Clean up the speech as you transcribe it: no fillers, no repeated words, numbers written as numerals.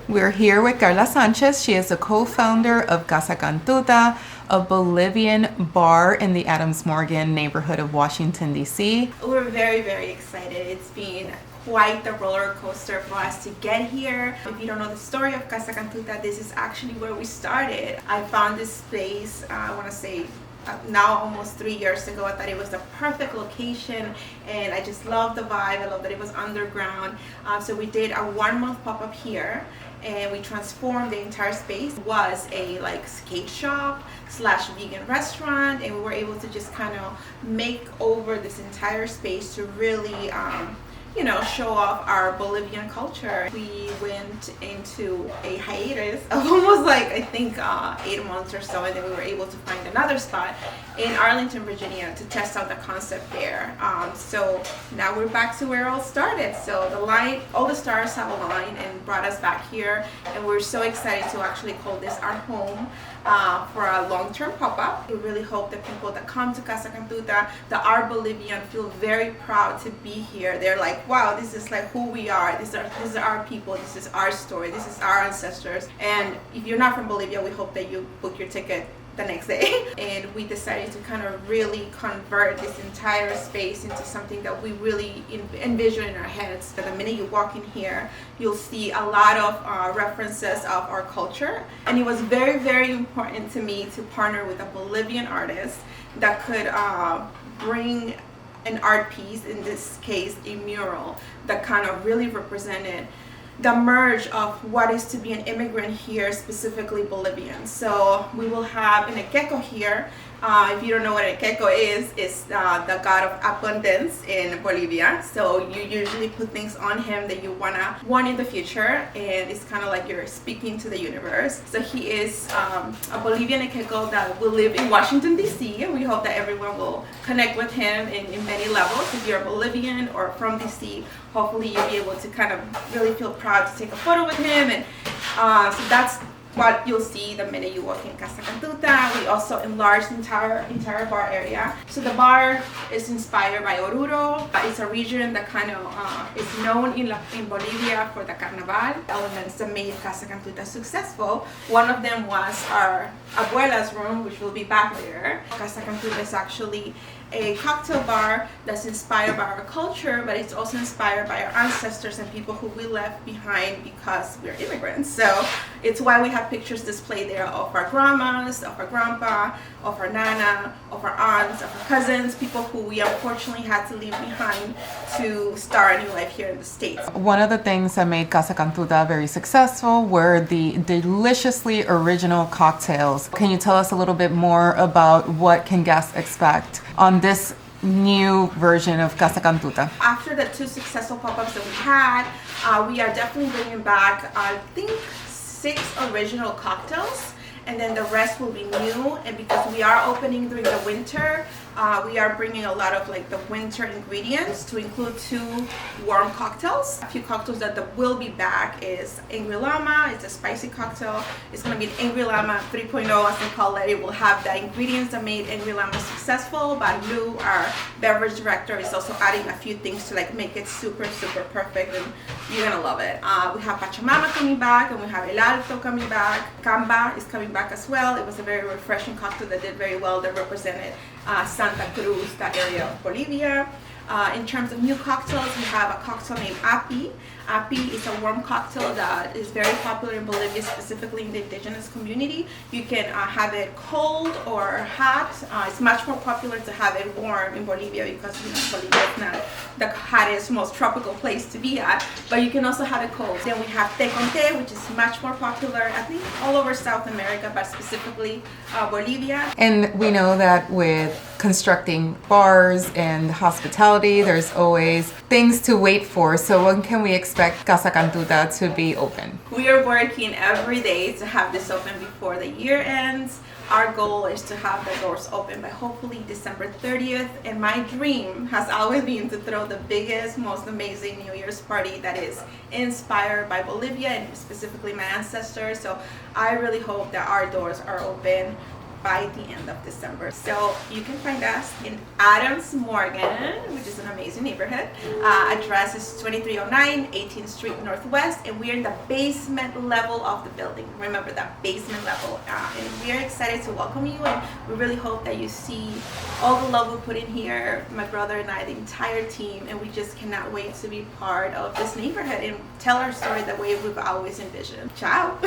We're here with Carla Sanchez. She is the co-founder of Casa Kantuta, a Bolivian bar in the Adams Morgan neighborhood of Washington, D.C. We're very, very excited. It's been quite the roller coaster for us to get here. If you don't know the story of Casa Kantuta, this is actually where we started. I found this space, I want to say, now almost 3 years ago. I thought it was the perfect location and I just love the vibe. I love that it was underground. So we did a 1 month pop-up here and we transformed the entire space. It was a skate shop slash vegan restaurant, and we were able to just kind of make over this entire space to really show off our Bolivian culture. We went into a hiatus of almost I think 8 months or so, and then we were able to find another spot in Arlington, Virginia to test out the concept there. So now we're back to where it all started. So all the stars have aligned and brought us back here, and we're so excited to actually call this our home for a long-term pop-up. We really hope that people that come to Casa Kantuta that are Bolivian feel very proud to be here. They're like, wow, this is who we are. These are our people. This is our story. This is our ancestors. And if you're not from Bolivia, we hope that you book your ticket the next day. And we decided to kind of really convert this entire space into something that we really envision in our heads. That the minute you walk in here, you'll see a lot of references of our culture. And it was very, very important to me to partner with a Bolivian artist that could bring an art piece, in this case a mural, that kind of really represented the merge of what is to be an immigrant here, specifically Bolivian. So we will have an Ekeko here. If you don't know what an Ekeko is, it's the god of abundance in Bolivia. So you usually put things on him that you want in the future, and it's kind of like you're speaking to the universe. So he is a Bolivian Ekeko that will live in Washington, D.C., and we hope that everyone will connect with him in many levels. If you're a Bolivian or from D.C., hopefully you'll be able to kind of really feel proud to take a photo with him. And so that's what you'll see the minute you walk in Casa Kantuta. We also enlarged the entire bar area. So the bar is inspired by Oruro. It's a region that kind of is known in Bolivia for the Carnaval elements that made Casa Kantuta successful. One of them was our abuela's room, which will be back later. Casa Kantuta is actually a cocktail bar that's inspired by our culture, but it's also inspired by our ancestors and people who we left behind because we're immigrants. So it's why we have pictures displayed there of our grandmas, of our grandpa, of our nana, of our aunts, of our cousins, people who we unfortunately had to leave behind to start a new life here in the States. One of the things that made Casa Kantuta very successful were the deliciously original cocktails. Can you tell us a little bit more about what can guests expect on this new version of Casa Kantuta? After the 2 successful pop-ups that we had, we are definitely bringing back, I think, 6 original cocktails, and then the rest will be new. And because we are opening during the winter, we are bringing a lot of the winter ingredients to include 2 warm cocktails. A few cocktails that will be back is Angry Llama. It's a spicy cocktail. It's going to be an Angry Llama 3.0, as they call it. It will have the ingredients that made Angry Llama successful, but Lou, our beverage director, is also adding a few things to make it super, super perfect, and you're going to love it. We have Pachamama coming back, and we have El Alto coming back. Camba is coming back as well. It was a very refreshing cocktail that did very well, that represented Santa Cruz, that area of Bolivia. In terms of new cocktails, we have a cocktail named Api. Api is a warm cocktail that is very popular in Bolivia, specifically in the indigenous community. You can have it cold or hot. It's much more popular to have it warm in Bolivia because Bolivia is not the hottest, most tropical place to be at, but you can also have it cold. Then we have Té con Té, which is much more popular, I think, all over South America, but specifically Bolivia. And we know that with constructing bars and hospitality, there's always things to wait for. So when can we expect Casa Kantuta to be open? We are working every day to have this open before the year ends. Our goal is to have the doors open by hopefully December 30th. And my dream has always been to throw the biggest, most amazing New Year's party that is inspired by Bolivia and specifically my ancestors. So I really hope that our doors are open by the end of December. So you can find us in Adams Morgan, which is an amazing neighborhood. Address is 2309 18th Street Northwest, and we're in the basement level of the building. Remember that basement level. And we're excited to welcome you, and we really hope that you see all the love we put in here, my brother and I, the entire team, and we just cannot wait to be part of this neighborhood and tell our story the way we've always envisioned. Ciao!